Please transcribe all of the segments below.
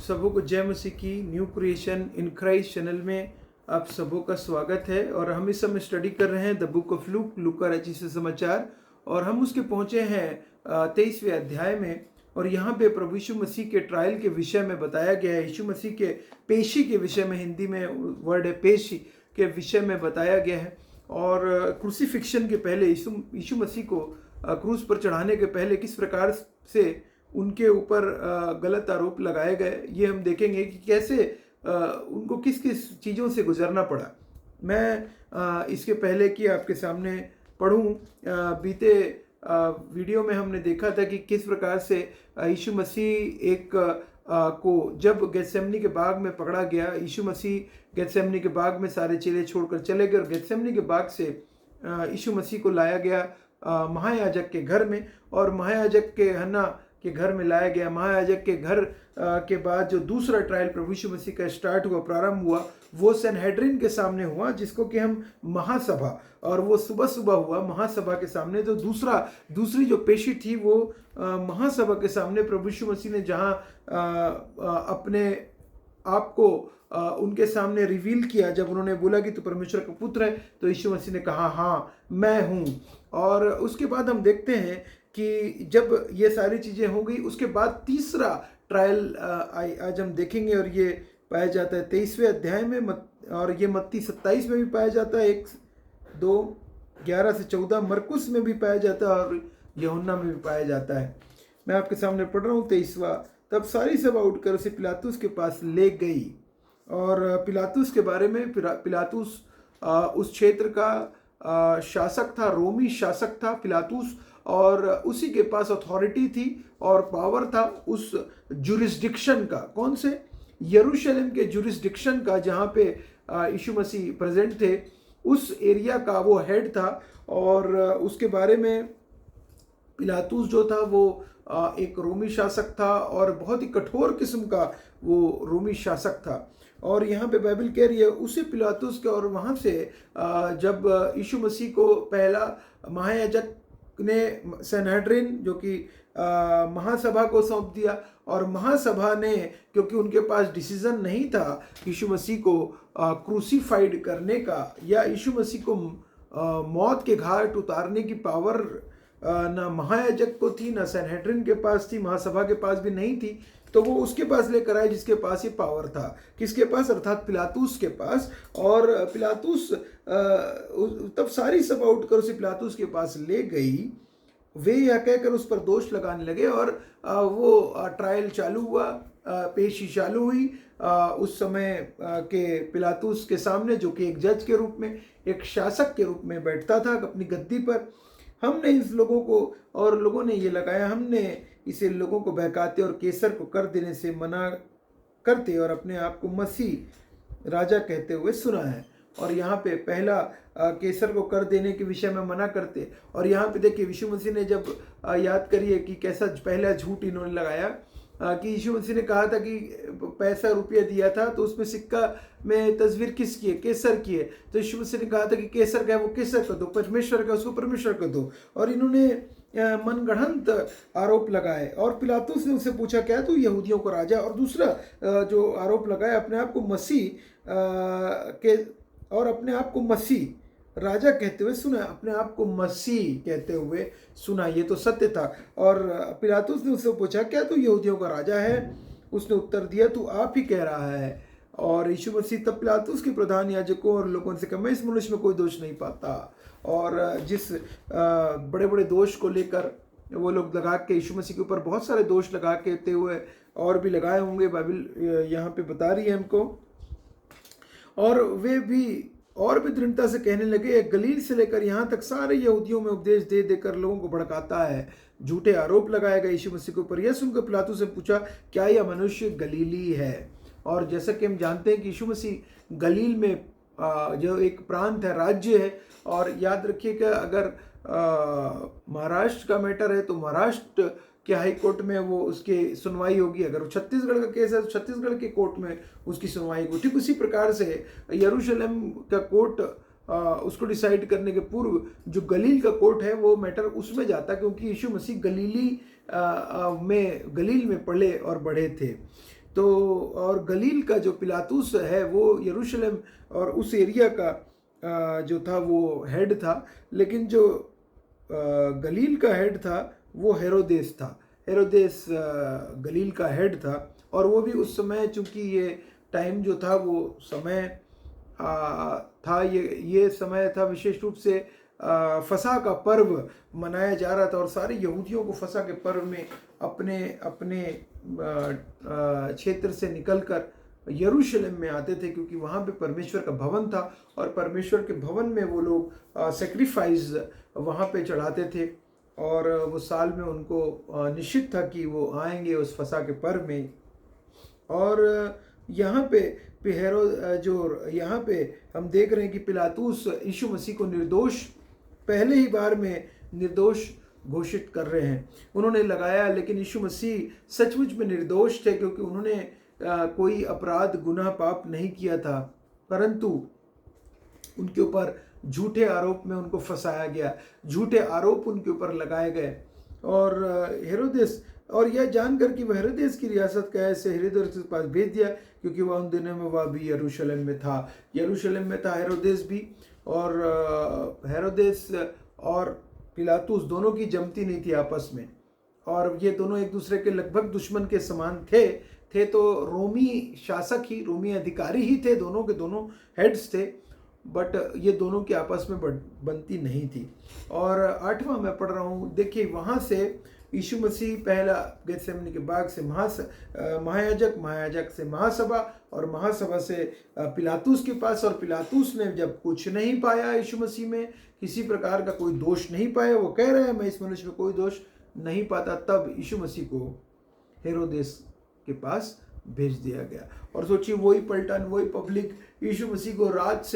सबों को जय मसीह की new creation in Christ channel में आप सबों का स्वागत है। और हम इस समय स्टडी कर रहे हैं द बुक ऑफ लूका रचित सुसमाचार, और हम उसके पहुंचे हैं 23वें अध्याय में। और यहाँ पे प्रभु यीशु मसीह के ट्रायल के विषय में बताया गया है। यीशु मसीह के पेशी के विषय में, हिंदी में वर्ड है पेशी, के विषय में बताया गया है। और क्रूसीफिक्शन के पहले यीशु मसीह को क्रूस पर चढ़ाने के पहले किस प्रकार से उनके ऊपर गलत आरोप लगाए गए, ये हम देखेंगे कि कैसे उनको किस किस चीज़ों से गुजरना पड़ा। मैं इसके पहले कि आपके सामने पढ़ूं, बीते वीडियो में हमने देखा था कि किस प्रकार से यीशु मसीह को जब गेत्सेमनी के बाग में पकड़ा गया, यीशु मसीह गेत्सेमनी के बाग में सारे चेले छोड़कर चले गए और गेत्सेमनी के बाग से यीशु मसीह को लाया गया महायाजक के घर में, और महायाजक के हन्ना के घर में लाया गया। महायाजक के घर के बाद जो दूसरा ट्रायल प्रभु यीशु मसीह का स्टार्ट हुआ, प्रारंभ हुआ, वो सनहेड्रिन के सामने हुआ, जिसको कि हम महासभा, और वो सुबह सुबह हुआ महासभा के सामने। तो दूसरी जो पेशी थी वो महासभा के सामने प्रभु यीशु मसीह ने जहाँ अपने आप को उनके सामने रिवील किया। जब उन्होंने बोला कि तू परमेश्वर का पुत्र है, तो यीशु मसीह ने कहा हाँ मैं हूँ। और उसके बाद हम देखते हैं कि जब ये सारी चीज़ें हो गई, उसके बाद तीसरा ट्रायल आज हम देखेंगे, और ये पाया जाता है 23वें अध्याय में, और ये मत्ती 27 में भी पाया जाता है, 1, 2, 11 से 14, मरकुस में भी पाया जाता है, और यूहन्ना में भी पाया जाता है। मैं आपके सामने पढ़ रहा हूँ 23वां। तब सारी सभा उठकर उसे पिलातुस के पास ले गई। और पिलातुस के बारे में, पिलातुस उस क्षेत्र का शासक था, रोमी शासक था पिलातुस, और उसी के पास अथॉरिटी थी और पावर था उस जुरिस्डिक्शन का। कौन से? यरूशलेम के जुरिस्डिक्शन का, जहाँ पे यीशु मसीह प्रेजेंट थे, उस एरिया का वो हेड था। और उसके बारे में पिलातुस जो था वो एक रोमी शासक था, और बहुत ही कठोर किस्म का वो रोमी शासक था। और यहाँ पे बाइबल कह रही है उसी पिलातुस के, और वहाँ से जब यीशु मसीह को पहला महायाजक ने सनहेड्रिन जो कि महासभा को सौंप दिया, और महासभा ने, क्योंकि उनके पास डिसीजन नहीं था यीशु मसीह को क्रूसीफाइड करने का, या यीशु मसीह को मौत के घाट उतारने की पावर ना महायाजक को थी, ना सनहेड्रिन के पास थी, महासभा के पास भी नहीं थी। तो वो उसके पास लेकर आए जिसके पास ये पावर था। किसके पास? अर्थात पिलातुस के पास। और पिलातुस तब सारी सभा उठकर उसे पिलातुस के पास ले गई। वे यह कहकर उस पर दोष लगाने लगे, और वो ट्रायल चालू हुआ, पेशी चालू हुई उस समय के पिलातुस के सामने, जो कि एक जज के रूप में, एक शासक के रूप में बैठता था अपनी गद्दी पर। हमने इस लोगों को, और लोगों ने ये लगाया, हमने इसे लोगों को बहकाते और कैसर को कर देने से मना करते और अपने आप को मसीह राजा कहते हुए सुना है। और यहाँ पे पहला कैसर को कर देने के विषय में मना करते। और यहाँ पे देखिए यीशु मसीह ने जब याद करिए कि कैसा पहला झूठ इन्होंने लगाया, कि यीशु मसीह ने कहा था कि पैसा रुपया दिया था, तो उसमें सिक्का में तस्वीर किसकी है? कैसर की है। तो यीशु मसीह ने कहा था कि कैसर का है वो कैसर को दो, परमेश्वर का उसको परमेश्वर को दो। और इन्होंने मनगढ़ंत आरोप लगाए। और पिलातुस ने उससे पूछा क्या तू यहूदियों को राजा? और दूसरा जो आरोप लगाया, अपने आप को मसीह के, और अपने आप को मसीह राजा कहते हुए सुना, अपने आप को मसीह कहते हुए सुना। ये तो सत्य था। और पिलातुस ने उससे पूछा क्या तू यहूदियों का राजा है? उसने उत्तर दिया तू आप ही कह रहा है। और यीशु मसीह तब पिलातुस के प्रधान याजकों और लोगों से कहा मैं इस मनुष्य में कोई दोष नहीं पाता। और जिस बड़े बड़े दोष को लेकर वो लोग लगा के यीशु मसीह के ऊपर बहुत सारे दोष लगा के हुए, और भी लगाए होंगे, बाइबल यहाँ पे बता रही है हमको। और वे भी और भी दृढ़ता से कहने लगे, गलील से लेकर यहाँ तक सारे यहूदियों में उपदेश दे देकर लोगों को भड़काता है, झूठे आरोप लगाएगा यीशु मसीह के ऊपर। यह सुनकर पिलातुस से पूछा क्या यह मनुष्य गलीली है? और जैसा कि हम जानते हैं कि यीशु मसीह गलील में जो एक प्रांत है, राज्य है। और याद रखिएगा, अगर महाराष्ट्र का मैटर है तो महाराष्ट्र के हाई कोर्ट में वो उसकी सुनवाई होगी। अगर छत्तीसगढ़ का केस है तो छत्तीसगढ़ के कोर्ट में उसकी सुनवाई होगी। ठीक उसी प्रकार से यरूशलेम का कोर्ट उसको डिसाइड करने के पूर्व जो गलील का कोर्ट है वो मैटर उसमें जाता, क्योंकि यीशु मसीह गलील में पले और बढ़े थे। तो और गलील का जो पिलातुस है वो यरूशलेम और उस एरिया का जो था वो हेड था, लेकिन जो गलील का हेड था वो हेरोदेस था। हेरोदेस गलील का हेड था, और वो भी उस समय, चूंकि ये टाइम जो था वो समय था, ये समय था विशेष रूप से फसह का पर्व मनाया जा रहा था, और सारे यहूदियों को फसह के पर्व में अपने अपने क्षेत्र से निकलकर यरूशलेम में आते थे, क्योंकि वहाँ पे परमेश्वर का भवन था, और परमेश्वर के भवन में वो लोग सेक्रीफाइस वहाँ पे चढ़ाते थे, और वो साल में उनको निश्चित था कि वो आएंगे उस फसह के पर्व में। और यहाँ पे जो यहाँ पे हम देख रहे हैं कि पिलातुस यीशु मसीह को निर्दोष, पहले ही बार में निर्दोष घोषित कर रहे हैं। उन्होंने लगाया, लेकिन यीशु मसीह सचमुच में निर्दोष थे, क्योंकि उन्होंने कोई अपराध गुनाह पाप नहीं किया था, परंतु उनके ऊपर झूठे आरोप में उनको फंसाया गया, झूठे आरोप उनके ऊपर लगाए गए। और हेरोदेस, और यह जानकर कि वह हेरोदेस की रियासत का है, से हेरोदेस के पास भेज दिया, क्योंकि वह उन दिनों में वह भी यरूशलेम में था। यरूशलेम में था हेरोदेस भी, और हेरोदेस और पिलातुस दोनों की जमती नहीं थी आपस में, और ये दोनों एक दूसरे के लगभग दुश्मन के समान थे तो रोमी शासक ही, रोमी अधिकारी ही थे, दोनों के दोनों हेड्स थे, बट ये दोनों की आपस में बनती नहीं थी। और 8वां मैं पढ़ रहा हूँ, देखिए वहाँ से यीशु मसीह पहला गेतसेमनी के बाग से महायाजक से महासभा, और महासभा से पिलातुस के पास, और पिलातुस ने जब कुछ नहीं पाया यीशु मसीह में, किसी प्रकार का कोई दोष नहीं पाया, वो कह रहे हैं मैं इस मनुष्य में कोई दोष नहीं पाता, तब यीशु मसीह को हेरोदेस के पास भेज दिया गया। और सोचिए वही पलटन, वही पब्लिक यीशु मसीह को रात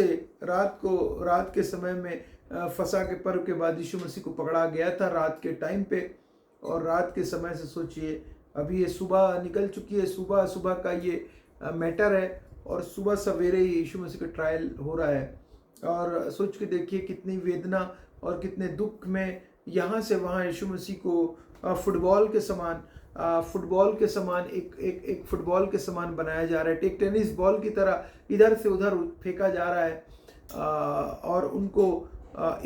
के समय में फसह के पर्व के बाद यीशु मसीह को पकड़ा गया था रात के टाइम पे, और रात के समय से सोचिए अभी ये सुबह निकल चुकी है, सुबह का ये मैटर है, और सुबह सवेरे ही यीशु मसीह का ट्रायल हो रहा है। और सोच के देखिए कितनी वेदना और कितने दुख में यहाँ से वहाँ यीशु मसीह को फुटबॉल के समान एक फुटबॉल के समान बनाया जा रहा है, एक टेनिस बॉल की तरह इधर से उधर फेंका जा रहा है, और उनको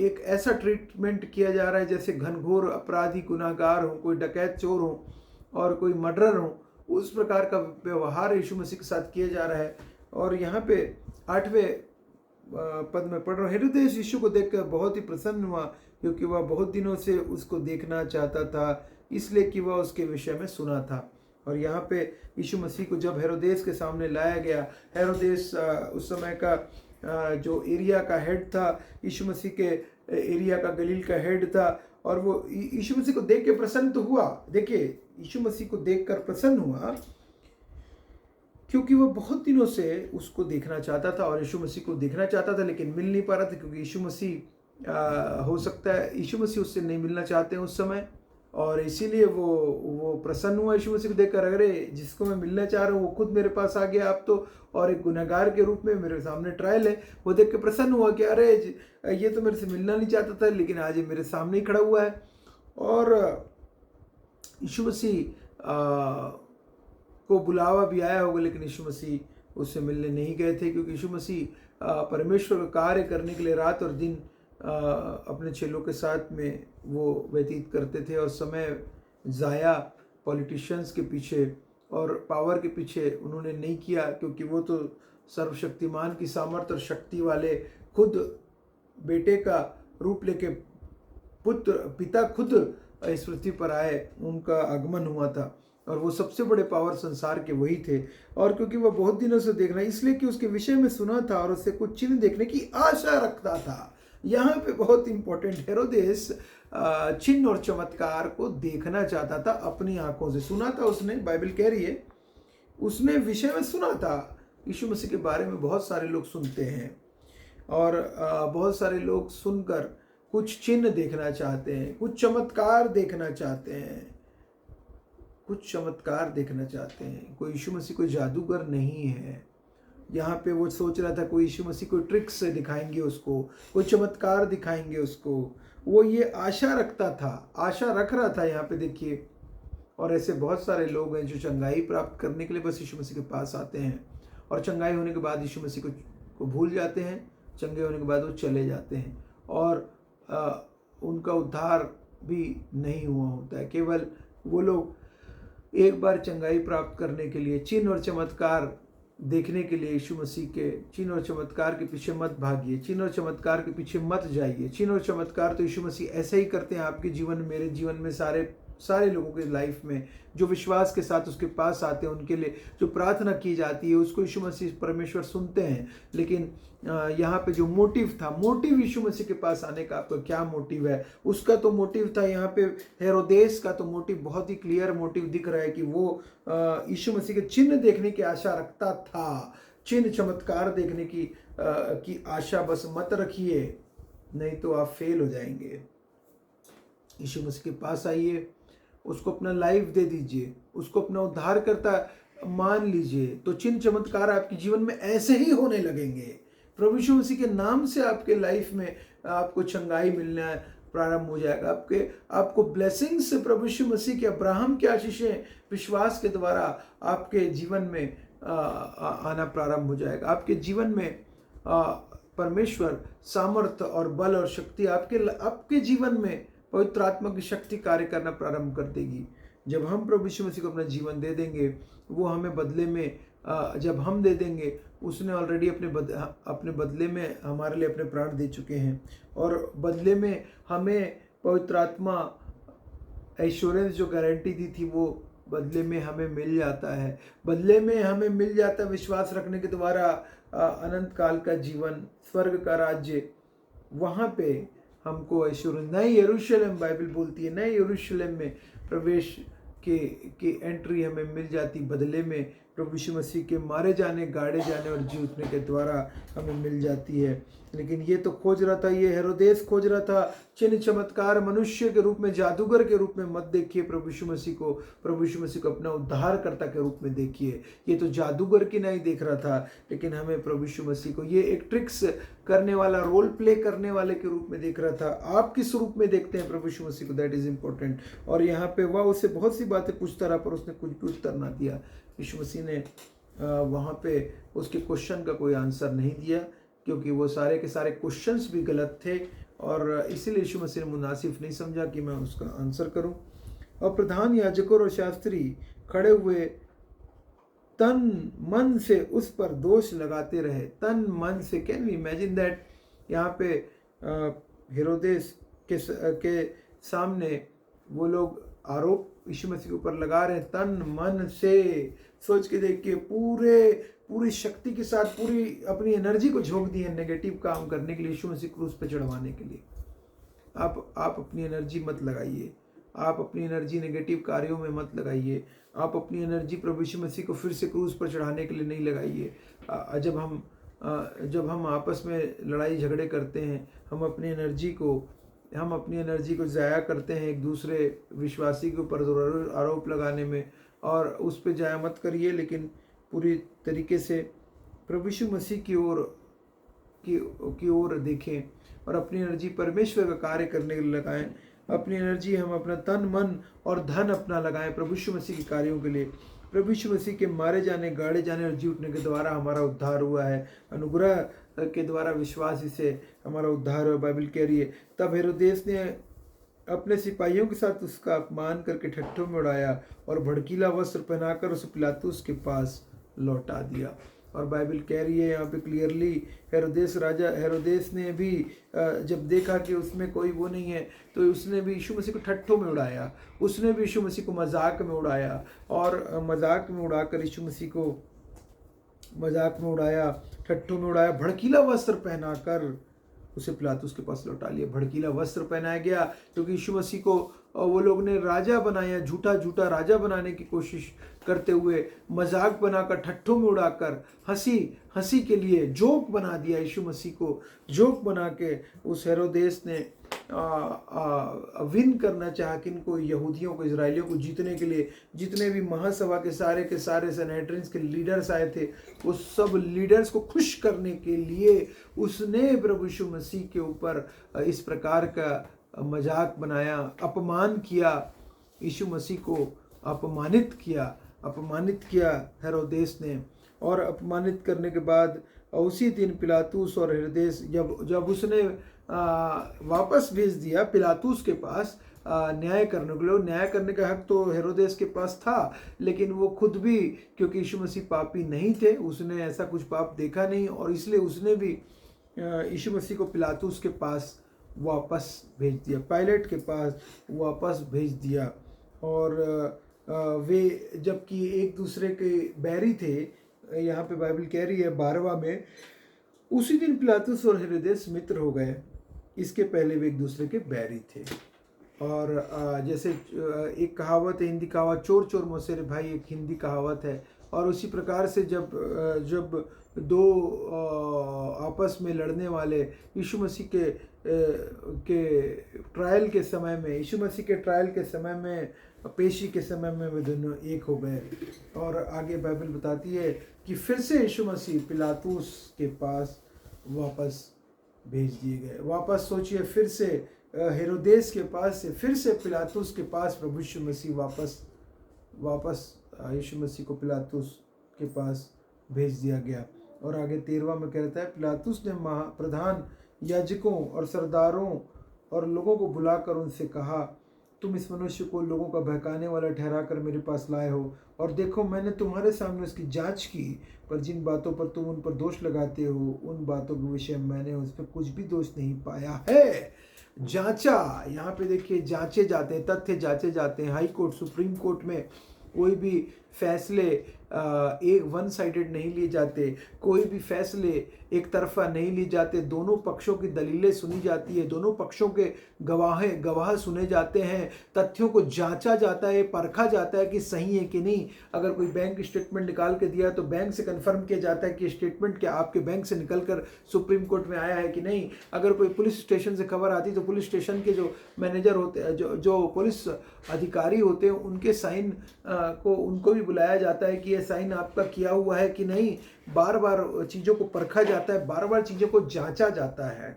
एक ऐसा ट्रीटमेंट किया जा रहा है जैसे घनघोर अपराधी, गुनाहगार हो, कोई डकैत चोर हो और कोई मर्डरर हो, उस प्रकार का व्यवहार यीशु मसीह के साथ किया जा रहा है। और यहाँ पे 8वें पद में पढ़ रहा हूँ, हेरोदेस यीशु को देखकर बहुत ही प्रसन्न हुआ, क्योंकि वह बहुत दिनों से उसको देखना चाहता था, इसलिए कि वह उसके विषय में सुना था। और यहाँ पे यीशु मसीह को जब हेरोदेस के सामने लाया गया, हेरोदेस उस समय का जो एरिया का हेड था, यीशु मसीह के एरिया का गलील का हेड था, और वो यीशु मसीह को देख के प्रसन्न तो हुआ। देखिए यीशु मसीह को देखकर प्रसन्न हुआ, क्योंकि वो बहुत दिनों से उसको देखना चाहता था, और यीशु मसीह को देखना चाहता था, लेकिन मिल नहीं पा रहा था, क्योंकि यीशु मसीह हो सकता है यीशु मसीह उससे नहीं मिलना चाहते हैं उस समय, और इसीलिए वो प्रसन्न हुआ यीशु मसीह को देखकर, अरे जिसको मैं मिलना चाह रहा हूँ वो खुद मेरे पास आ गया अब तो, और एक गुनहगार के रूप में मेरे सामने ट्रायल है। वो देख के प्रसन्न हुआ कि अरे ये तो मेरे से मिलना नहीं चाहता था, लेकिन आज ये मेरे सामने ही खड़ा हुआ है। और यीशु मसीह को बुलावा भी आया होगा, लेकिन यीशु मसीह उससे मिलने नहीं गए थे, क्योंकि यीशु मसीह परमेश्वर का कार्य करने के लिए रात और दिन अपने चेलों के साथ में वो व्यतीत करते थे, और समय ज़ाया पॉलिटिशियंस के पीछे और पावर के पीछे उन्होंने नहीं किया, क्योंकि वो तो सर्वशक्तिमान की सामर्थ्य और शक्ति वाले, खुद बेटे का रूप लेके पिता खुद इस पृथ्वी पर आए, उनका आगमन हुआ था, और वो सबसे बड़े पावर संसार के वही थे। और क्योंकि वह बहुत दिनों से देखना, इसलिए कि उसके विषय में सुना था और उससे कुछ चिन्ह देखने की आशा रखता था। यहाँ पे बहुत इंपॉर्टेंट, हेरोदेस चिन्ह और चमत्कार को देखना चाहता था, अपनी आंखों से सुना था उसने, बाइबल कह रही है उसने विषय में सुना था। यीशु मसीह के बारे में बहुत सारे लोग सुनते हैं, और बहुत सारे लोग सुनकर कुछ चिन्ह देखना चाहते हैं, कुछ चमत्कार देखना चाहते हैं, कोई यीशु मसीह कोई जादूगर नहीं है। यहाँ पे वो सोच रहा था कोई यीशु मसीह कोई ट्रिक्स से दिखाएंगे उसको, कोई चमत्कार दिखाएंगे उसको, वो ये आशा रख रहा था यहाँ पे देखिए। और ऐसे बहुत सारे लोग हैं जो चंगाई प्राप्त करने के लिए बस यीशु मसीह के पास आते हैं और चंगाई होने के बाद यीशु मसीह को भूल जाते हैं। चंगे होने के बाद वो चले जाते हैं और उनका उद्धार भी नहीं हुआ होता है। केवल वो लोग एक बार चंगाई प्राप्त करने के लिए, चिन्ह और चमत्कार देखने के लिए यीशु मसीह के चिन्ह और चमत्कार के पीछे मत भागिए, चिन्ह और चमत्कार के पीछे मत जाइए। चिन्ह और चमत्कार तो यीशु मसीह ऐसे ही करते हैं आपके जीवन में, मेरे जीवन में, सारे लोगों के लाइफ में जो विश्वास के साथ उसके पास आते हैं, उनके लिए जो प्रार्थना की जाती है उसको यीशु मसीह परमेश्वर सुनते हैं। लेकिन यहाँ पे जो मोटिव यीशु मसीह के पास आने का आपका क्या मोटिव है? उसका तो मोटिव था, यहाँ पे हेरोदेस का तो मोटिव बहुत ही क्लियर मोटिव दिख रहा है कि वो यीशु मसीह के चिन्ह देखने की आशा रखता था। चिन्ह चमत्कार देखने की आशा बस मत रखिए, नहीं तो आप फेल हो जाएंगे। यीशु मसीह के पास आइए, उसको अपना लाइफ दे दीजिए, उसको अपना उद्धारकर्ता मान लीजिए, तो चिन्ह चमत्कार आपके जीवन में ऐसे ही होने लगेंगे। प्रभु यीशु मसीह के नाम से आपके लाइफ में आपको चंगाई मिलना प्रारंभ हो जाएगा। आपको ब्लेसिंग्स प्रभु यीशु मसीह के, अब्राहम की आशीषें विश्वास के द्वारा आपके जीवन में आना प्रारंभ हो जाएगा। आपके जीवन में परमेश्वर सामर्थ्य और बल और शक्ति आपके जीवन में पवित्र आत्मा की शक्ति कार्य करना प्रारंभ कर देगी। जब हम प्रभु यीशु मसीह को अपना जीवन दे देंगे, वो हमें बदले में जब हम दे देंगे, उसने ऑलरेडी अपने बदले में हमारे लिए अपने प्राण दे चुके हैं और बदले में हमें पवित्र आत्मा एश्योरेंस जो गारंटी दी थी वो बदले में हमें मिल जाता है। बदले में हमें मिल जाता है विश्वास रखने के द्वारा अनंत काल का जीवन, स्वर्ग का राज्य। वहाँ पे हमको एश्योरेंस, नए यरूशलेम बाइबल बोलती है, नए यरूशलेम में प्रवेश की एंट्री हमें मिल जाती बदले में प्रभु यीशु मसीह के मारे जाने, गाड़े जाने और जी उठने के द्वारा हमें मिल जाती है। लेकिन ये तो खोज रहा था, ये हेरोदेस खोज रहा था चिन्ह चमत्कार, मनुष्य के रूप में, जादूगर के रूप में मत देखिए प्रभु यीशु मसीह को। प्रभु यीशु मसीह को अपना उद्धारकर्ता के रूप में देखिए। ये तो जादूगर की नहीं देख रहा था, लेकिन हमें प्रभु यीशु मसीह को ये एक ट्रिक्स करने वाला, रोल प्ले करने वाले के रूप में देख रहा था। आप किस रूप में देखते हैं प्रभु यीशु मसीह को, दैट इज इंपॉर्टेंट। और यहाँ पे वह उससे बहुत सी बातें पूछता रहा पर उसने कुछ भी उत्तर ना दिया। यीशु मसीह ने वहाँ पे उसके क्वेश्चन का कोई आंसर नहीं दिया, क्योंकि वो सारे के सारे क्वेश्चंस भी गलत थे और इसीलिए यीशु मसीह ने मुनासिब नहीं समझा कि मैं उसका आंसर करूं। और प्रधान याजकों और शास्त्री खड़े हुए तन मन से उस पर दोष लगाते रहे। तन मन से, कैन वी इमेजिन दैट? यहाँ पे हेरोदेस के सामने वो लोग आरोप यीशु मसीह के ऊपर लगा रहे हैं तन मन से। सोच के देखिए, पूरी शक्ति के साथ पूरी अपनी एनर्जी को झोंक दी है नेगेटिव काम करने के लिए, यीशु मसीह क्रूस पे चढ़वाने के लिए। आप अपनी एनर्जी मत लगाइए, आप अपनी एनर्जी नेगेटिव कार्यों में मत लगाइए, आप अपनी एनर्जी प्रभु यीशु मसीह को फिर से क्रूस पर चढ़ाने के लिए नहीं लगाइए। जब हम आपस में लड़ाई झगड़े करते हैं, हम अपनी एनर्जी को ज़ाया करते हैं एक दूसरे विश्वासी के ऊपर आरोप लगाने में, और उस पर ज़ाया मत करिए, लेकिन पूरी तरीके से प्रभु यीशु मसीह की ओर देखें और अपनी एनर्जी परमेश्वर का कार्य करने के लिए लगाएं। अपनी एनर्जी हम अपना तन मन और धन अपना लगाएं प्रभु यीशु मसीह के कार्यों के लिए। प्रभु यीशु मसीह के मारे जाने, गाड़े जाने और जी उठने के द्वारा हमारा उद्धार हुआ है। अनुग्रह के द्वारा, विश्वास से हमारा उद्धार हुआ। बाइबल कह रही है, तब हेरोदेस ने अपने सिपाहियों के साथ उसका अपमान करके ठट्ठों में उड़ाया और भड़कीला वस्त्र पहनाकर उसे पिलातुस के पास लौटा दिया। और बाइबल कह रही है यहाँ पे क्लियरली, हेरोदेस ने भी जब देखा कि उसमें कोई वो नहीं है, तो उसने भी यीशु मसीह को ठट्ठों में उड़ाया। उसने भी यीशु मसीह को मजाक में उड़ाया और मजाक में उड़ाकर यीशु मसीह को मजाक में उड़ाया, ठट्ठों में उड़ाया, भड़कीला वस्त्र पहनाकर उसे पिलातुस के पास लौटा लिया। भड़कीला वस्त्र पहनाया गया क्योंकि यीशु मसीह को वो लोग ने राजा बनाया, झूठा राजा बनाने की कोशिश करते हुए, मजाक बनाकर, ठट्ठों में उड़ाकर, हंसी के लिए जोक बना दिया। यीशु मसीह को जोक बना के उस हेरोदेस ने विन करना चाहा किनको, यहूदियों को, इजराइलियों को जीतने के लिए। जितने भी महासभा के सारे सनेट्रियंस के लीडर्स आए थे, उस सब लीडर्स को खुश करने के लिए उसने प्रभु यीशु मसीह के ऊपर इस प्रकार का मजाक बनाया, अपमान किया। यीशु मसीह को अपमानित किया हेरोदेस ने। और अपमानित करने के बाद उसी दिन पिलातुस और हेरोदेस जब उसने वापस भेज दिया पिलातुस के पास न्याय करने के लिए। न्याय करने का हक तो हेरोदेस के पास था, लेकिन वो खुद भी, क्योंकि यीशु मसीह पापी नहीं थे, उसने ऐसा कुछ पाप देखा नहीं, और इसलिए उसने भी यीशु मसीह को पिलातुस के पास वापस भेज दिया, पायलट के पास वापस भेज दिया। और वे जबकि एक दूसरे के बैरी थे, यहाँ पे बाइबल कह रही है 12वां में, उसी दिन पिलातुस और हेरोदेस मित्र हो गए। इसके पहले वे एक दूसरे के बैरी थे। और जैसे एक कहावत है, हिंदी कहावत, चोर चोर मौसेरे भाई, एक हिंदी कहावत है। और उसी प्रकार से जब दो आपस में लड़ने वाले यीशु मसीह के ट्रायल के समय में, यीशु मसीह के ट्रायल के समय में, पेशी के समय में वे दोनों एक हो गए। और आगे बाइबल बताती है कि फिर से यीशु मसीह पिलातुस के पास वापस भेज दिए गए। वापस सोचिए, फिर से हेरोदेस के पास से फिर से पिलातुस के पास प्रभु यीशु मसीह वापस यीशु मसीह को पिलातुस के पास भेज दिया गया। और आगे 13वां में कहता है, पिलातुस ने प्रधान याजकों और सरदारों और लोगों को बुलाकर उनसे कहा, तुम इस मनुष्य को लोगों का बहकाने वाला ठहरा कर मेरे पास लाए हो, और देखो मैंने तुम्हारे सामने उसकी जांच की, पर जिन बातों पर तुम उन पर दोष लगाते हो उन बातों के विषय मैंने उस पर कुछ भी दोष नहीं पाया है। जांचा, यहाँ पे देखिए, जांचे जाते हैं, तथ्य जांचे जाते हैं। हाई कोर्ट, सुप्रीम कोर्ट में कोई भी फैसले एक वन साइडेड नहीं लिए जाते, कोई भी फैसले एक तरफा नहीं लिए जाते। दोनों पक्षों की दलीलें सुनी जाती है, दोनों पक्षों के गवाह सुने जाते हैं, तथ्यों को जांचा जाता है, परखा जाता है कि सही है कि नहीं। अगर कोई बैंक स्टेटमेंट निकाल के दिया तो बैंक से कंफर्म किया जाता है कि स्टेटमेंट क्या आपके बैंक से निकल कर सुप्रीम कोर्ट में आया है कि नहीं। अगर कोई पुलिस स्टेशन से खबर आती तो पुलिस स्टेशन के जो मैनेजर होते हैं, जो पुलिस अधिकारी होते हैं, उनके साइन को उनको भी बुलाया जाता है कि ये साइन आपका किया हुआ है कि नहीं। बार बार चीज़ों को परखा जाता है, बार बार चीज़ों को जांचा जाता है।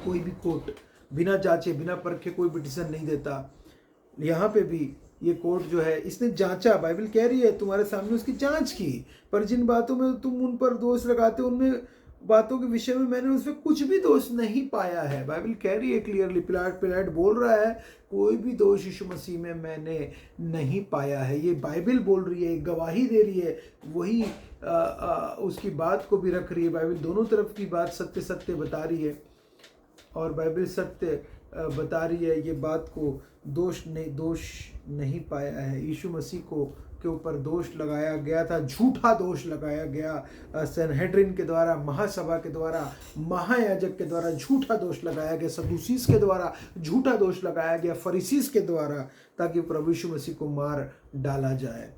कोई भी कोर्ट बिना जांचे बिना परखे कोई भी डिसीजन नहीं देता। यहाँ पे भी ये कोर्ट जो है, इसने जांचा, बाइबल कह रही है तुम्हारे सामने उसकी जांच की, पर जिन बातों में तुम उन पर दोष लगाते हो उनमें बातों के विषय में मैंने उसमें कुछ भी दोष नहीं पाया है। बाइबल कह रही है क्लियरली, पिलाट बोल रहा है कोई भी दोष यीशु मसीह में मैंने नहीं पाया है। ये बाइबल बोल रही है, गवाही दे रही है, वही उसकी बात को भी रख रही है। बाइबल दोनों तरफ की बात सत्य सत्य बता रही है, और बाइबल सत्य बता रही है। ये बात को दोष नहीं पाया है। यीशु मसीह को के ऊपर दोष लगाया गया था, झूठा दोष लगाया गया सनहेड्रिन के द्वारा, महासभा के द्वारा, महायाजक के द्वारा झूठा दोष लगाया गया, सदूसीस के द्वारा झूठा दोष लगाया गया, फरीसीस के द्वारा, ताकि प्रभु यीशु मसीह को मार डाला जाए।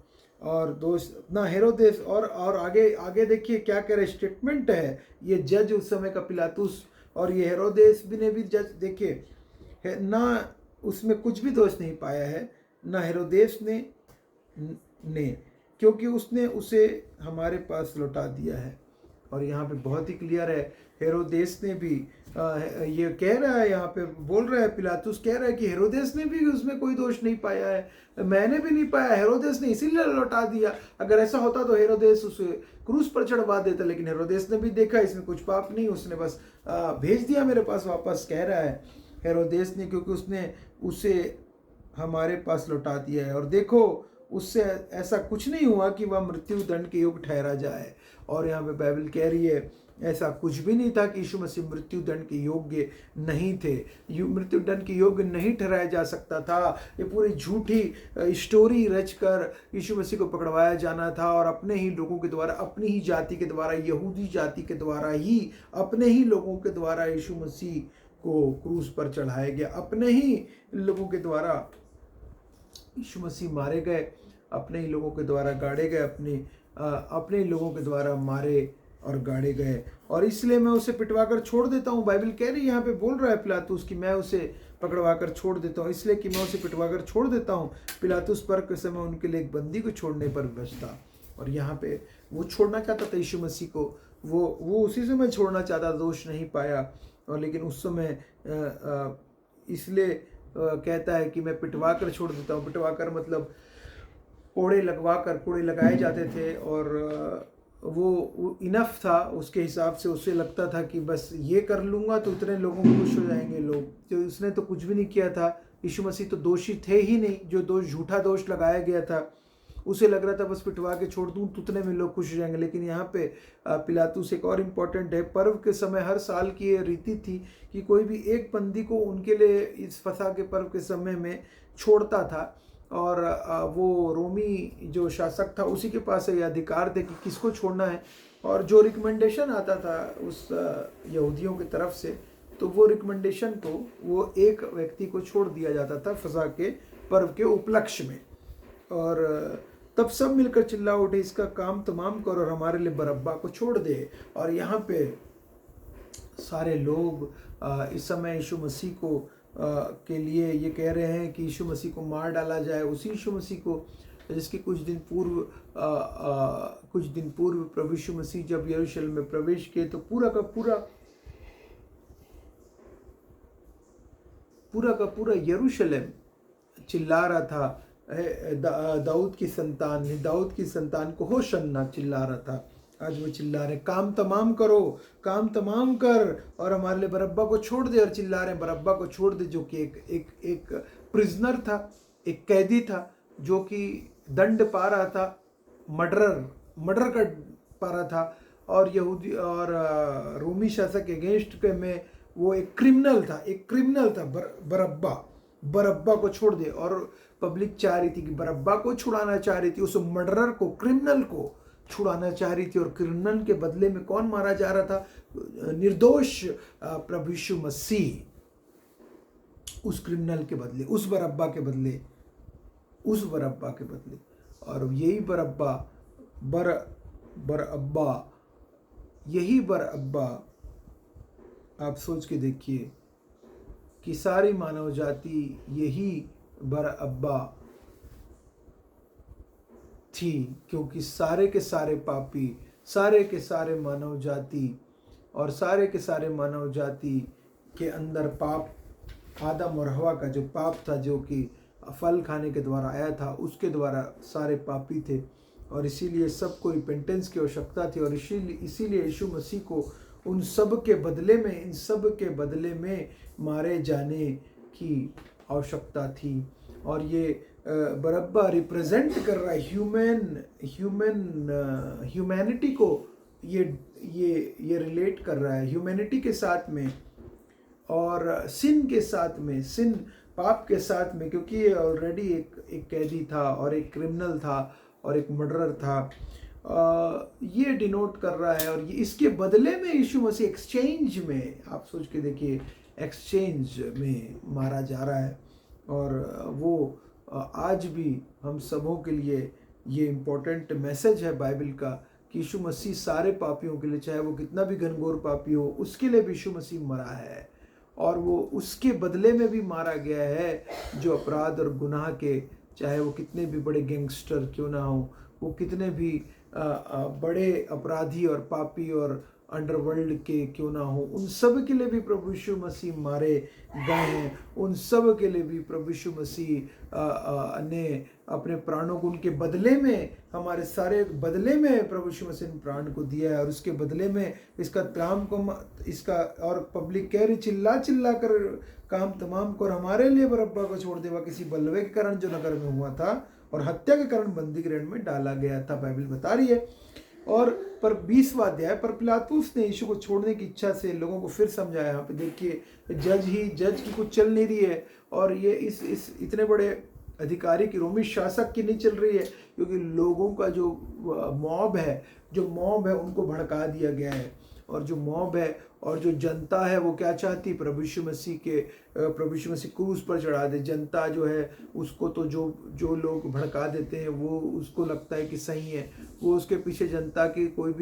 और दोष ना हेरोदेस, और आगे देखिए क्या कह रहे, स्टेटमेंट है ये जज उस समय का पिलातुस, और ये हेरोदेस भी ने भी जज देखिए ना, उसमें कुछ भी दोष नहीं पाया है, ना हेरोदेस ने, क्योंकि उसने उसे हमारे पास लौटा दिया है। और यहाँ पे बहुत ही क्लियर है, हेरोदेस ने भी ये कह रहा है, यहाँ पे बोल रहा है, पिलातुस कह रहा है कि हेरोदेस ने भी उसमें कोई दोष नहीं पाया है, मैंने भी नहीं पाया, हेरोदेस ने इसीलिए लौटा दिया। अगर ऐसा होता तो हेरोदेस उसे क्रूस पर चढ़वा देता, लेकिन हेरोदेस ने भी देखा इसमें कुछ पाप नहीं, उसने बस भेज दिया मेरे पास वापस, कह रहा है हेरोदेस ने, क्योंकि उसने उसे हमारे पास लौटा दिया है। और देखो उससे ऐसा कुछ नहीं हुआ कि वह मृत्यु दंड के योग्य ठहरा जाए। और यहाँ पे बाइबल कह रही है ऐसा कुछ भी नहीं था कि यीशु मसीह मृत्यु दंड के योग्य नहीं थे, मृत्यु दंड के योग्य नहीं ठहराया जा सकता था। ये पूरी झूठी स्टोरी रचकर यीशु मसीह को पकड़वाया जाना था, और अपने ही लोगों के द्वारा, अपनी ही जाति के द्वारा, यहूदी जाति के द्वारा ही, अपने ही लोगों के द्वारा यीशु मसीह को क्रूस पर चढ़ाया गया, अपने ही लोगों के द्वारा यीशु मसीह मारे गए, अपने ही लोगों के द्वारा गाड़े गए, अपने ही लोगों के द्वारा मारे और गाड़े गए। और इसलिए मैं उसे पिटवा कर छोड़ देता हूँ। बाइबल कह रही है, यहाँ पे बोल रहा है पिलातुस कि मैं उसे पकड़वा कर छोड़ देता हूँ, इसलिए कि मैं उसे पिटवा कर छोड़ देता हूँ। पिलातुस पर के समय उनके लिए एक बंदी को छोड़ने पर बचता, और यहाँ पे वो छोड़ना चाहता था यीशु मसीह को, वो उसी समय छोड़ना चाहता, दोष नहीं पाया। और लेकिन उस समय इसलिए कहता है कि मैं पिटवा कर छोड़ देता हूँ। पिटवा कर मतलब कोड़े लगाए जाते थे, और वो इनफ था उसके हिसाब से। उससे लगता था कि बस ये कर लूँगा तो इतने लोगों को खुश हो जाएंगे लोग। तो उसने तो कुछ भी नहीं किया था। यीशु मसीह तो दोषी थे ही नहीं। जो दोष, झूठा दोष लगाया गया था, उसे लग रहा था बस पिटवा के छोड़ दूँ तो उतने में लोग खुश हो जाएंगे। लेकिन यहाँ पे पिलातुस एक और इम्पोर्टेंट है, पर्व के समय हर साल की ये रीति थी कि कोई भी एक बंदी को उनके लिए इस फसह के पर्व के समय में छोड़ता था, और वो रोमी जो शासक था उसी के पास ये अधिकार थे कि किसको छोड़ना है। और जो रिकमेंडेशन आता था उस यहूदियों की तरफ से, तो वो रिकमेंडेशन को वो एक व्यक्ति को छोड़ दिया जाता था फसह के पर्व के उपलक्ष्य में। और तब सब मिलकर चिल्ला उठे, इसका काम तमाम करो और हमारे लिए बरअब्बा को छोड़ दे। और यहाँ पे सारे लोग इस समय यीशु मसीह को के लिए ये कह रहे हैं कि यीशु मसीह को मार डाला जाए। उसी यीशु मसीह को जिसके कुछ दिन पूर्व प्रभु यीशु मसीह जब यरूशलेम में प्रवेश किए तो पूरा का पूरा यरूशलेम चिल्ला रहा था, दाऊद की संतान को होशन्ना चिल्ला रहा था। आज वो चिल्ला रहे, काम तमाम करो, काम तमाम कर और हमारे लिए बरअब्बा को छोड़ दे। और चिल्ला रहे बरअब्बा को छोड़ दे, जो कि एक प्रिजनर था, एक कैदी था, जो कि दंड पा रहा था, मर्डर कर पा रहा था। और यहूदी और रोमी शासक अगेंस्ट के में वो एक क्रिमिनल था। बरअब्बा को छोड़ दे। और पब्लिक चाह रही थी कि बरअब्बा को छुड़ाना चाह रही थी, उस मर्डरर को, क्रिमिनल को छुड़ाना चाह रही थी। और क्रिमिनल के बदले में कौन मारा जा रहा था? निर्दोष प्रभु यीशु मसीह। उस क्रिमिनल के बदले, उस बरअब्बा के बदले। और यही बरअब्बा आप सोच के देखिए कि सारी मानव जाति यही बरअब्बा थी, क्योंकि सारे के सारे पापी, सारे के सारे मानव जाति और सारे के सारे मानव जाति के अंदर पाप, आदम और हवा का जो पाप था, जो कि फल खाने के द्वारा आया था, उसके द्वारा सारे पापी थे। और इसीलिए सबको रिपेंटेंस की आवश्यकता थी। और इसीलिए यीशु मसीह को इन सब के बदले में मारे जाने की आवश्यकता थी। और ये बरअब्बा रिप्रेजेंट कर रहा है ह्यूमैनिटी को। ये रिलेट कर रहा है ह्यूमैनिटी के साथ में और सिन के साथ में, सिन पाप के साथ में, क्योंकि ये ऑलरेडी एक कैदी था और एक क्रिमिनल था और एक मर्डरर था। ये डिनोट कर रहा है। और ये इसके बदले में यीशु मसीह एक्सचेंज में, आप सोच के देखिए, एक्सचेंज में मारा जा रहा है। और वो आज भी हम सबों के लिए ये इम्पोर्टेंट मैसेज है बाइबल का कि यीशु मसीह सारे पापियों के लिए, चाहे वो कितना भी घनघोर पापी हो, उसके लिए भी यीशु मसीह मरा है। और वो उसके बदले में भी मारा गया है जो अपराध और गुनाह के, चाहे वो कितने भी बड़े गैंगस्टर क्यों ना हो, वो कितने भी बड़े अपराधी और पापी और अंडरवर्ल्ड के क्यों ना हो, उन सब के लिए भी प्रभु यीशु मसीह मारे गए हैं। उन सब के लिए भी प्रभु यीशु मसीह ने अपने प्राणों को, उनके बदले में, हमारे सारे बदले में प्रभु यीशु मसीह ने प्राण को दिया है। और उसके बदले में इसका और पब्लिक कह रही, चिल्ला कर काम तमाम कर हमारे लिए बरअब्बा को छोड़ देवा, किसी बलवे के कारण जो नगर में हुआ था और हत्या के कारण बंदी गृह में डाला गया था, बाइबल बता रही है। और पर 20वां अध्याय पर पिलातुस ने यीशु को छोड़ने की इच्छा से लोगों को फिर समझाया। यहाँ पे देखिए, जज की कुछ चल नहीं रही है, और ये इस इतने बड़े अधिकारी की, रोमी शासक की नहीं चल रही है, क्योंकि लोगों का जो मॉब है उनको भड़का दिया गया है। और जो मॉब है और जो जनता है वो क्या चाहती? प्रभु यीशु मसीह क्रूस पर चढ़ा दे। जनता जो है उसको तो जो लोग भड़का देते हैं वो उसको लगता है कि सही है, वो उसके पीछे जनता की कोई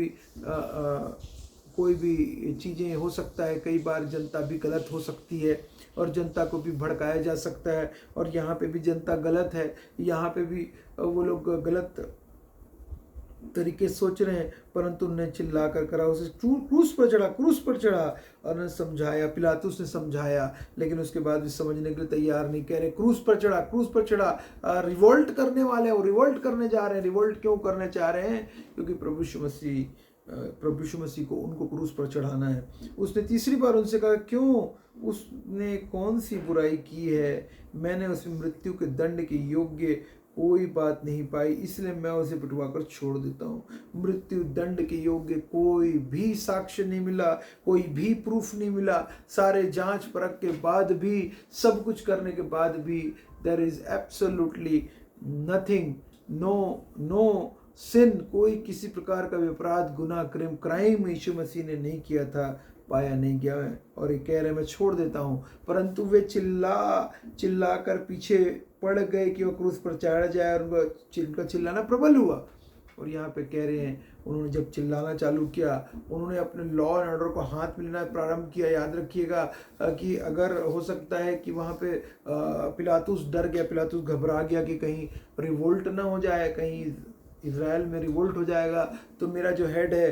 भी चीज़ें हो सकता है। कई बार जनता भी गलत हो सकती है और जनता को भी भड़काया जा सकता है। और यहाँ पे भी जनता गलत है, यहाँ पे भी वो लोग गलत तरीके सोच रहे हैं, परंतु उन्हें चिल्ला कर करा, उसे क्रूस पर चढ़ा, क्रूस पर चढ़ा। और उन्हें समझाया, पिलातुस ने समझाया, लेकिन उसके बाद भी समझने के लिए तैयार नहीं। कह रहे क्रूस पर चढ़ा, क्रूस पर चढ़ा। रिवोल्ट करने वाले, वो रिवोल्ट करने जा रहे हैं। रिवोल्ट क्यों करने चाह रहे हैं? क्योंकि प्रभु यीशु मसीह को उनको क्रूस पर चढ़ाना है। उसने तीसरी बार उनसे कहा, क्यों? उसने कौन सी बुराई की है? मैंने उसमें मृत्यु के दंड के योग्य कोई बात नहीं पाई, इसलिए मैं उसे पिटवा कर छोड़ देता हूँ। मृत्यु दंड के योग्य कोई भी साक्ष्य नहीं मिला, कोई भी प्रूफ नहीं मिला। सारे जांच परख के बाद भी, सब कुछ करने के बाद भी, there is absolutely nothing, no sin, कोई किसी प्रकार का अपराध, गुनाह, क्राइम यीशु मसीह ने नहीं किया था, पाया नहीं गया है। और ये कह रहे मैं छोड़ देता हूँ, परंतु वे चिल्ला कर पीछे पड़ गए कि वो क्रूस पर चढ़ा जाए, और उनका चिल्लाना प्रबल हुआ। और यहाँ पे कह रहे हैं, उन्होंने जब चिल्लाना चालू किया, उन्होंने अपने लॉ एंड ऑर्डर को हाथ में लेना प्रारंभ किया। याद रखिएगा कि अगर हो सकता है कि वहाँ पे पिलातुस डर गया, पिलातुस घबरा गया कि कहीं रिवोल्ट ना हो जाए, कहीं इज़राइल में रिवोल्ट हो जाएगा तो मेरा जो हेड है,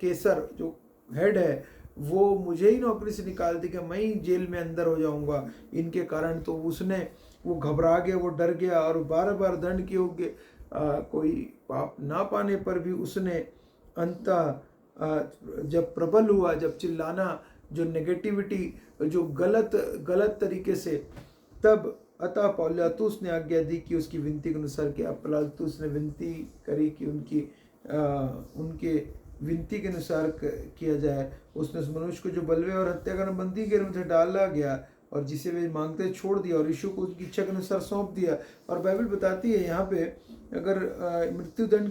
केसर जो हेड है, वो मुझे ही नौकरी से निकाल देगा, मैं ही जेल में अंदर हो जाऊंगा इनके कारण। तो वो घबरा गया, वो डर गया, और बार बार दंड के योग्य कोई पाप ना पाने पर भी उसने अंततः जब प्रबल हुआ, जब चिल्लाना, जो नेगेटिविटी, जो गलत तरीके से, तब अतः पिलातुस ने आज्ञा दी कि उसकी विनती के अनुसार किया। पिलातुस ने विनती करी कि उनके विनती के अनुसार किया जाए। उसने उस मनुष्य को जो बलवे और हत्या करना बंदी के रूप में डाला गया, और जिसे वे मांगते छोड़ दिया, और यीशु को उसकी इच्छा के अनुसार सौंप दिया। और बाइबल बताती है यहाँ पे, अगर मृत्युदंड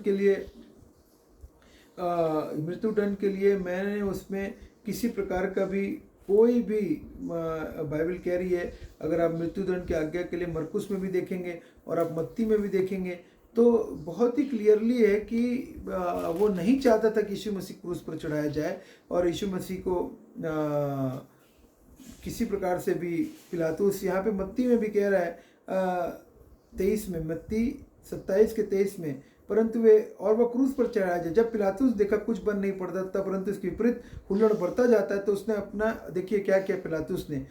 के लिए मैंने उसमें किसी प्रकार का भी कोई भी, बाइबल कह रही है, अगर आप मृत्युदंड की आज्ञा के लिए मरकुस में भी देखेंगे और आप मत्ती में भी देखेंगे, तो बहुत ही क्लियरली है कि वो नहीं चाहता था कि यीशु मसीह क्रूस पर चढ़ाया जाए। और यीशु मसीह को किसी प्रकार से भी पिलातुस, यहाँ पे मत्ती में भी कह रहा है 23 में, मत्ती 27 के 23 में, परंतु वह क्रूस पर चढ़ाया जाए। जब पिलातुस देखा कुछ बन नहीं पड़ता था, परंतु इसके विपरीत हुल्लड़ बढ़ता जाता है, तो उसने अपना, देखिए क्या किया पिलातुस ने,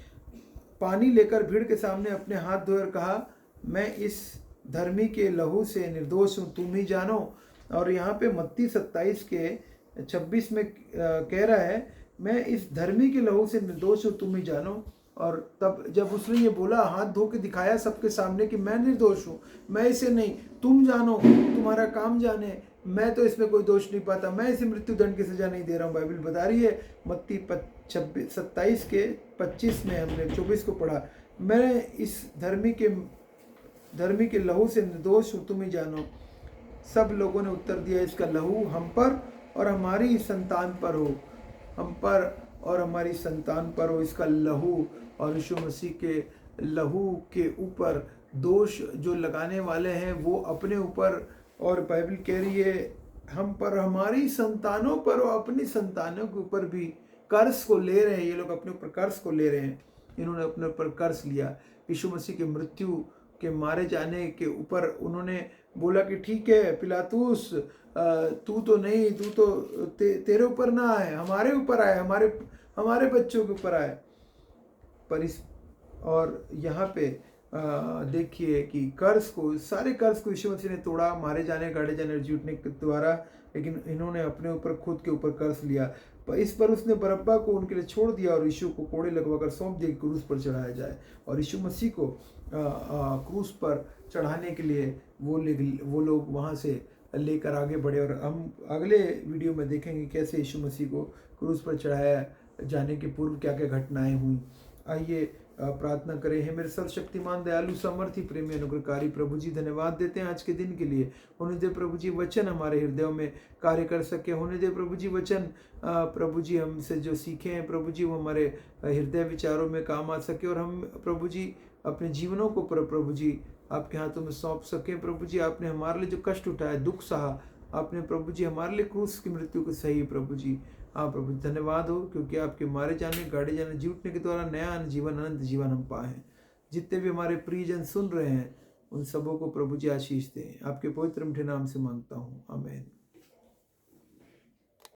पानी लेकर भीड़ के सामने अपने हाथ धोकर कहा, मैं इस धर्मी के लहू से निर्दोष हूँ, तुम ही जानो। और यहाँ पे मत्ती 27 के 26 में कह रहा है, मैं इस धर्मी के लहू से निर्दोष हूँ, तुम ही जानो। और तब जब उसने ये बोला, हाथ धो के दिखाया सबके सामने कि मैं निर्दोष हूँ, मैं इसे नहीं, तुम जानो, तुम्हारा काम जाने, मैं तो इसमें कोई दोष नहीं पाता, मैं इसे मृत्यु दंड की सजा नहीं दे रहा हूँ। बाइबल बता रही है, मत्ती 27 के 25 में, हमने 24 को पढ़ा, मैं इस धर्मी के लहू से निर्दोष हूँ, तुम ही जानो। सब लोगों ने उत्तर दिया, इसका लहू हम पर और हमारी संतान पर हो, हम पर और हमारी संतान पर हो इसका लहू। और यीशु मसीह के लहू के ऊपर दोष जो लगाने वाले हैं वो अपने ऊपर, और बाइबल कह रही है हम पर, हमारी संतानों पर और अपनी संतानों के ऊपर भी कर्ज को ले रहे हैं। ये लोग अपने ऊपर कर्ज को ले रहे हैं, इन्होंने अपने ऊपर कर्ज लिया। यीशु मसीह के मृत्यु के मारे जाने के ऊपर उन्होंने बोला कि ठीक है पिलातुस, तू तो नहीं, तू तो तेरे ऊपर ना आए, हमारे ऊपर आए, हमारे बच्चों के ऊपर आए। पर और यहाँ पे देखिए कि सारे कर्ज को यीशु मसीह ने तोड़ा, मारे जाने, गाड़े जाने और जीतने के द्वारा, लेकिन इन्होंने अपने ऊपर, खुद के ऊपर कर्ज लिया। इस पर उसने बरअब्बा को उनके लिए छोड़ दिया और यीशु को कोड़े लगवाकर सौंप दिया, क्रूस पर चढ़ाया जाए। और यीशु मसीह को क्रूस पर चढ़ाने के लिए वो लोग वहाँ से लेकर आगे बढ़े। और हम अगले वीडियो में देखेंगे कैसे यीशु मसीह को क्रूस पर चढ़ाया जाने के पूर्व क्या क्या घटनाएं हुई। आइए प्रार्थना करें। हे मेरे सर्वशक्तिमान दयालु सामर्थी प्रेमी अनुग्रहकारी प्रभु जी, धन्यवाद देते हैं आज के दिन के लिए। होने दे प्रभु जी वचन हमारे हृदयों में कार्य कर सके, होने दे प्रभु जी वचन प्रभु जी हमसे जो सीखे हैं प्रभु जी वो हमारे हृदय विचारों में काम आ सके, और हम प्रभु जी अपने जीवनों को प्रभु जी आपके हाथों में सौंप सकें। प्रभु जी आपने हमारे लिए जो कष्ट उठाया, दुख सहा, आपने प्रभु जी हमारे लिए क्रूस की मृत्यु को सही प्रभु जी। हाँ प्रभु जी धन्यवाद हो, क्योंकि आपके मारे जाने, गाड़े जाने, जीवने के द्वारा नया जीवन, अनंत जीवन हम पाए हैं। जितने भी हमारे प्रियजन सुन रहे हैं उन सबों को प्रभु जी आशीष दें। आपके पवित्र मीठे नाम से मांगता हूँ, आमीन।